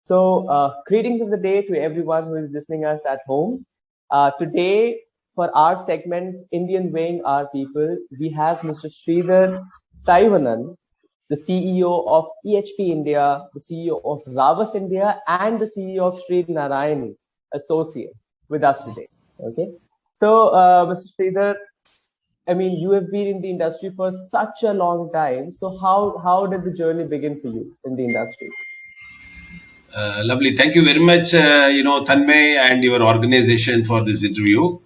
Greetings of the day to everyone who is listening us at home. Today, for our segment, Indian Weighing Our People, we have Mr. Sridhar Theivannan, the CEO of EHP India, the CEO of Ravas India, and the CEO of Shri Narayani, associate, with us today. Okay. Mr. Sridhar, I mean, you have been in the industry for such a long time. So how did the journey begin for you in the industry? Lovely. Thank you very much, Tanmay and your organization for this interview.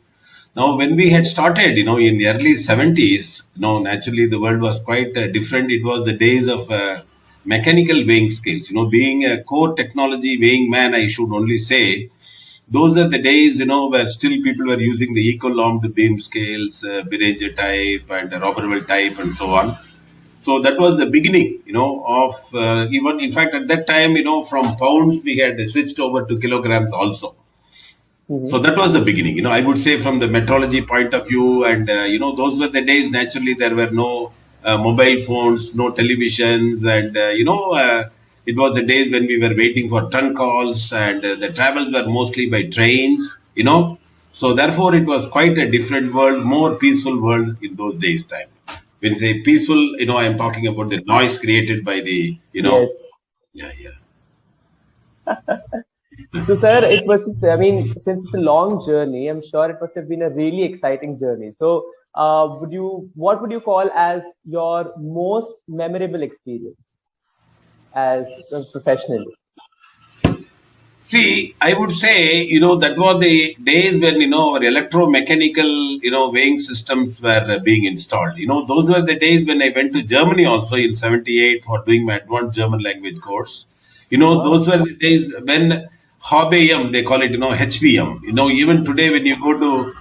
Now, when we had started, in the early 70s, naturally the world was quite different. It was the days of mechanical weighing scales. Being a core technology weighing man, I should only say, those are the days, where still people were using the eco-armed beam scales, Behringer type and Roberval type and so on. So that was the beginning, of even, in fact, at that time, from pounds, we had switched over to kilograms also. Mm-hmm. So that was the beginning, I would say from the metrology point of view. And, those were the days, naturally, there were no mobile phones, no televisions. And, it was the days when we were waiting for trunk calls and the travels were mostly by trains, So therefore, it was quite a different world, more peaceful world in those days' time. When say peaceful, I am talking about the noise created by the, Yes. Yeah. So, sir, it must, since it's a long journey, I'm sure it must have been a really exciting journey. So, what would you call as your most memorable experience as a professional? See, I would say, that were the days when, our electromechanical, weighing systems were being installed. Those were the days when I went to Germany also in 78 for doing my advanced German language course. Those were the days when HBM, they call it, HBM. Even today when you go to,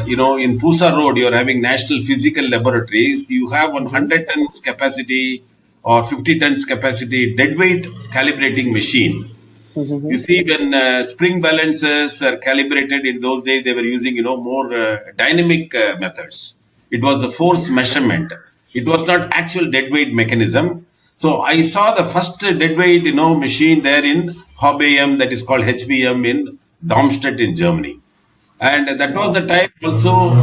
in Pusa Road, you're having National Physical Laboratories, you have 100 tons capacity or 50 tons capacity deadweight calibrating machine. Mm-hmm. You see, when spring balances are calibrated in those days, they were using, more dynamic methods. It was a force measurement. It was not actual deadweight mechanism. So I saw the first deadweight, machine there in HBM, that is called HBM in Darmstadt in Germany. And that was the time also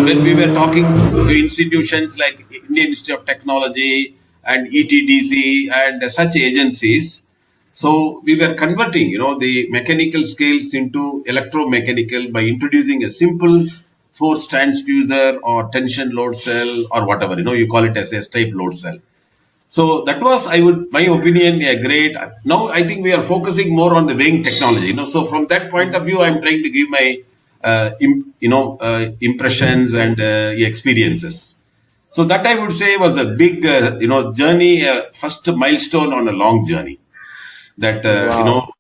when we were talking to institutions like Indian Institute of Technology and ETDC and such agencies. So we were converting, the mechanical scales into electromechanical by introducing a simple force transducer or tension load cell or whatever, you call it as S-type load cell. So that was, my opinion, a great. Now I think we are focusing more on the weighing technology, So from that point of view, I'm trying to give my, impressions and experiences. So that I would say was a big, journey, first milestone on a long journey. That, Wow.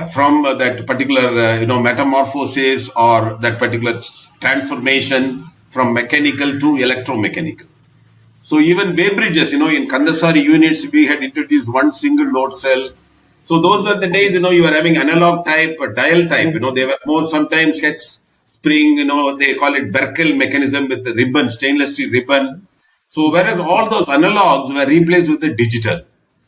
From that particular, metamorphosis or that particular transformation from mechanical to electromechanical. So even weigh bridges, in Kandasari units, we had introduced one single load cell. So those were the days, you were having analog type or dial type, they were more sometimes hex spring, they call it Berkel mechanism with the ribbon, stainless steel ribbon. So whereas all those analogs were replaced with the digital.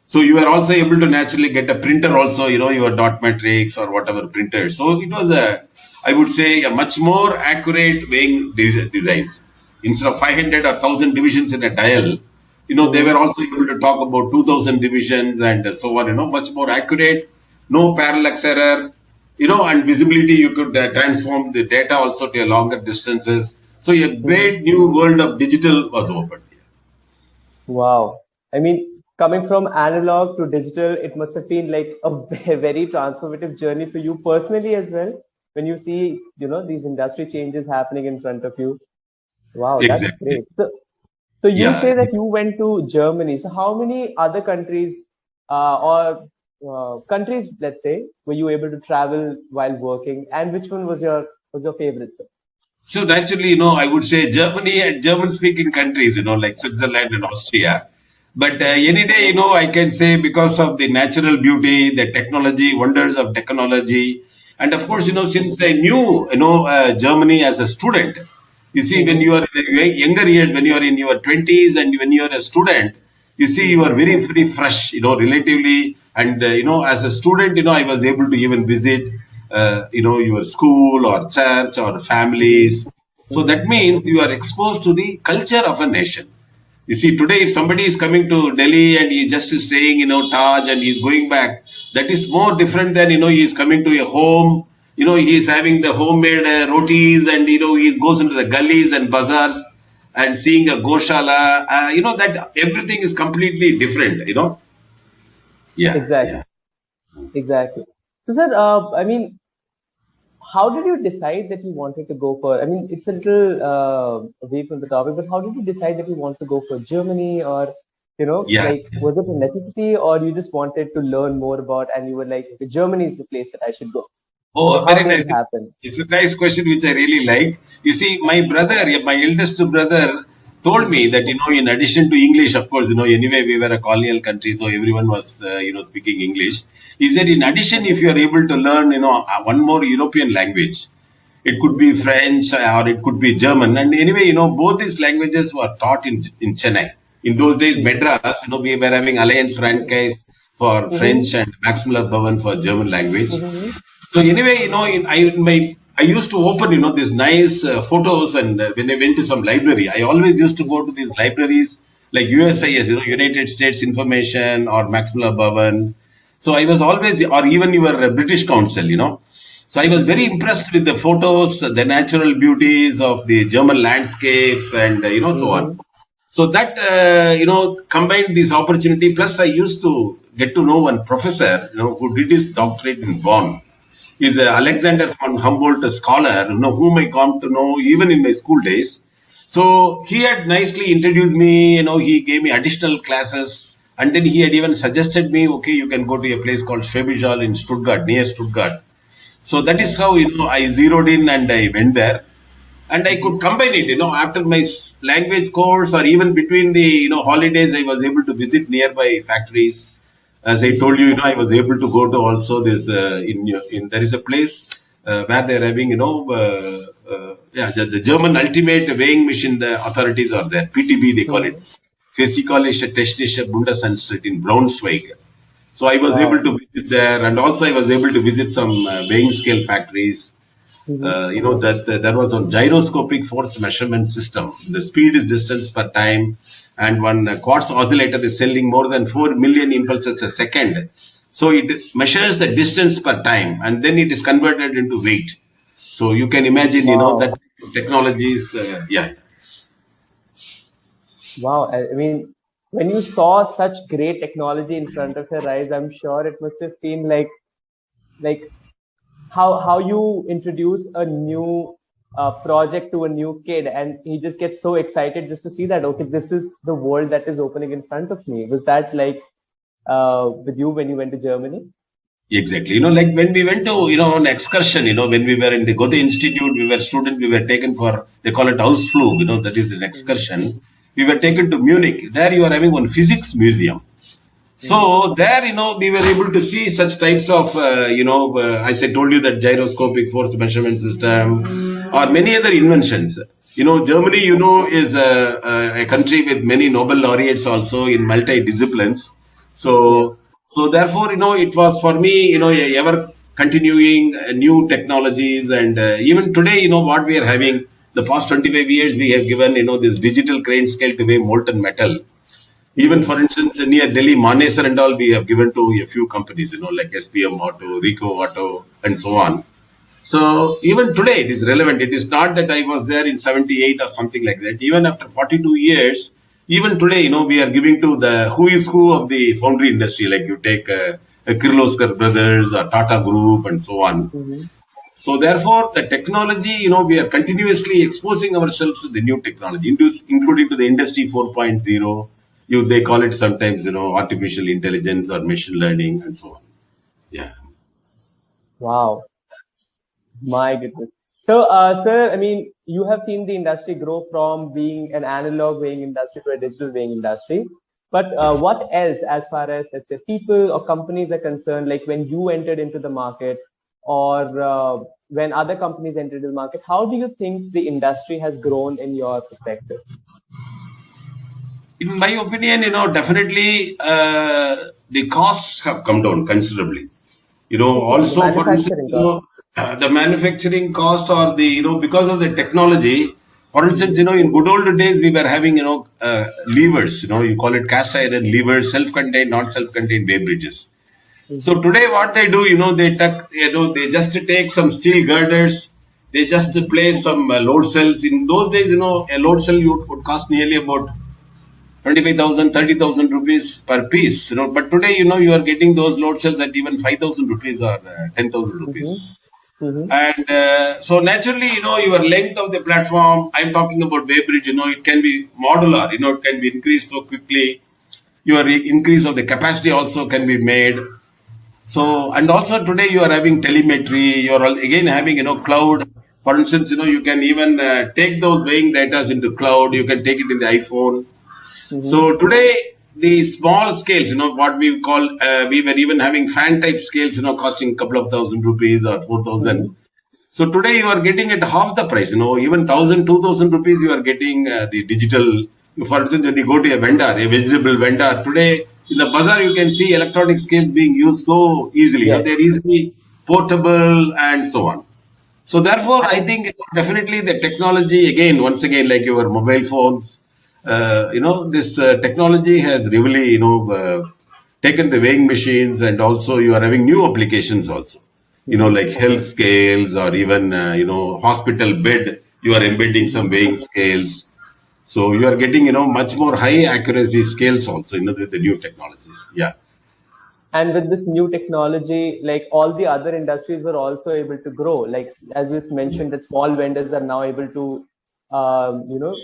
So you are also able to naturally get a printer also, your dot matrix or whatever printer. So it was I would say, a much more accurate weighing designs. Instead of 500 or 1000 divisions in a dial, they were also able to talk about 2000 divisions and so on, much more accurate, no parallax error, and visibility, you could transform the data also to a longer distances. So a great new world of digital was opened. Wow. Coming from analog to digital, it must have been like a very transformative journey for you personally as well. When you see, these industry changes happening in front of you. Wow, that's Exactly. great. So you say that you went to Germany. So how many other countries countries, let's say, were you able to travel while working? And which one was your favorite, sir? So naturally, I would say Germany and German-speaking countries, like Switzerland and Austria. But any day, I can say because of the natural beauty, the technology, wonders of technology. And of course, since I knew, Germany as a student, you see, when you are in a younger years, when you are in your 20s and when you are a student, You see, you are very, very fresh, relatively. And, as a student, I was able to even visit, your school or church or families. So that means you are exposed to the culture of a nation. You see, today, if somebody is coming to Delhi and he's just staying, Taj and he's going back, that is more different than, he is coming to a home, he is having the homemade rotis and, he goes into the gullies and bazaars and seeing a goshala, that everything is completely different. Yeah, Exactly. yeah. Exactly. So, sir, I mean, how did you decide that you wanted to go for? I mean, it's a little away from the topic, but how did you decide that you want to go for Germany, or Yeah. like, was it a necessity, or you just wanted to learn more about, and you were like, okay, Germany is the place that I should go. So, Oh, how very did nice. it happen? It's a nice question which I really like. You see, my brother, my eldest brother, told me that in addition to English, of course, anyway we were a colonial country, so everyone was speaking English. He said, in addition, if you are able to learn one more European language, it could be French or it could be German. And anyway, both these languages were taught in Chennai. In those days, Madras, we were having Alliance Francaise for French and Max Muller Bhavan for German language. So anyway, I used to open these nice photos, and when I went to some library, I always used to go to these libraries like USIS, United States Information or Max Muller Bhavan. So I was always, or even your British Council. So I was very impressed with the photos, the natural beauties of the German landscapes, and so on. So that combined this opportunity. Plus, I used to get to know one professor, who did his doctorate in Bonn. He's a Alexander von Humboldt scholar, whom I come to know even in my school days. So he had nicely introduced me. He gave me additional classes, and then he had even suggested me, okay, you can go to a place called Schwäbisch in Stuttgart, near Stuttgart. So that is how I zeroed in and I went there, and I could combine it. After my language course or even between the holidays, I was able to visit nearby factories. As I told you, I was able to go to also this in there is a place where they're having the German ultimate weighing machine. The authorities are there. PTB they call it. Physikalische Technische Bundesanstalt in Braunschweig. So I was able Wow. to visit there, and also I was able to visit some weighing scale factories. That there was a gyroscopic force measurement system. The speed is distance per time, and one quartz oscillator is sending more than 4 million impulses a second. So it measures the distance per time, and then it is converted into weight. So you can imagine, Wow. that technologies. Yeah. Wow. I mean, when you saw such great technology in front of your eyes, I'm sure it must have been like how you introduce a new project to a new kid, and he just gets so excited just to see that, okay, this is the world that is opening in front of me. Was that like with you when you went to Germany? Exactly. Like when we went to, an excursion, when we were in the Goethe Institute, we were students, we were taken for, they call it Ausflug, that is an excursion. We were taken to Munich. There you are having one physics museum. So there, we were able to see such types of, as I told you, that gyroscopic force measurement system or many other inventions. Germany, is a country with many Nobel laureates also in multi-disciplines. So therefore, it was for me, ever continuing new technologies. And even today, what we are having, the past 25 years, we have given, this digital crane scale to weigh molten metal. Even for instance, near Delhi, Manesar and all, we have given to a few companies, like SPM Auto, Rico Auto, and so on. So even today, it is relevant. It is not that I was there in 78 or something like that. Even after 42 years, even today, we are giving to the who is who of the foundry industry. Like you take Kirloskar Brothers or Tata Group and so on. So therefore, the technology, we are continuously exposing ourselves to the new technology, including to the industry 4.0. They call it sometimes, artificial intelligence or machine learning and so on. Yeah. Wow. My goodness. So, sir, I mean, you have seen the industry grow from being an analog weighing industry to a digital weighing industry. But what else, as far as, let's say, people or companies are concerned, like when you entered into the market, or when other companies entered the market, how do you think the industry has grown in your perspective? In my opinion, definitely the costs have come down considerably. Okay, the Also, for instance, manufacturing cost. the manufacturing cost or the, because of the technology, for instance, in good old days, we were having, levers, you call it cast iron levers, self-contained, not self-contained weigh bridges. So today what they do, they just take some steel girders, they just place some load cells. In those days, a load cell would cost nearly about 25,000, 30,000 rupees per piece, but today, you are getting those load cells at even 5,000 rupees or 10,000 rupees. And so naturally, your length of the platform, I'm talking about weighbridge, it can be modular, it can be increased so quickly. Your increase of the capacity also can be made. So, and also today you are having telemetry, you are again having, cloud. For instance, you can even take those weighing data into cloud, you can take it in the iPhone. So today, the small scales, what we call, we were even having fan type scales, costing a couple of thousand rupees or 4,000. So today you are getting at half the price, even 1,000, 2,000 rupees, you are getting the digital. For instance, when you go to a vendor, a vegetable vendor, today in the bazaar, you can see electronic scales being used so easily. Yes. They're easily portable and so on. So therefore, I think definitely the technology, again, once again, like your mobile phones, this technology has really, taken the weighing machines, and also you are having new applications also, like health scales, or even, hospital bed, you are embedding some weighing scales. So you are getting, much more high accuracy scales also, with the new technologies. Yeah. And with this new technology, like all the other industries were also able to grow. Like as you mentioned, that small vendors are now able to,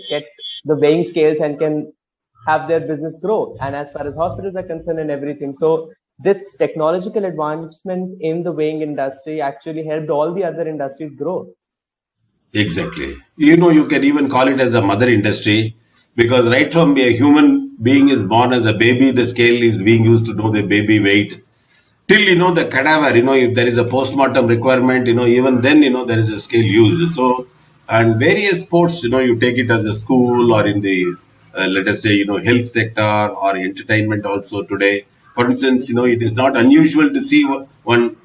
get the weighing scales and can have their business grow. And as far as hospitals are concerned and everything, so this technological advancement in the weighing industry actually helped all the other industries grow. Exactly. You can even call it as a mother industry, because right from a human being is born as a baby, the scale is being used to know the baby weight. Till, the cadaver, if there is a postmortem requirement, even then, there is a scale used. So, and various sports, you take it as a school or in the, let us say, health sector or entertainment also today. For instance, it is not unusual to see one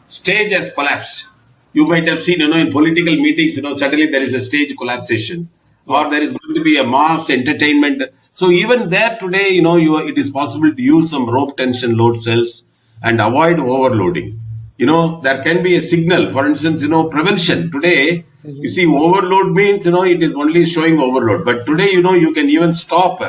stage has collapsed. You might have seen, in political meetings, suddenly there is a stage collapsation, or there is going to be a mass entertainment. So even there today, it is possible to use some rope tension load cells and avoid overloading. There can be a signal. For instance, prevention. Today, you see, overload means, it is only showing overload. But today, you can even stop.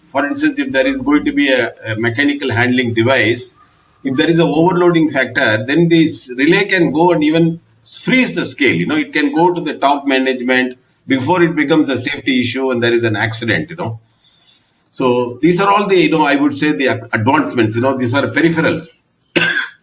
For instance, if there is going to be a mechanical handling device, if there is an overloading factor, then this relay can go and even freeze the scale. It can go to the top management before it becomes a safety issue and there is an accident. So these are all the, I would say the advancements. These are peripherals.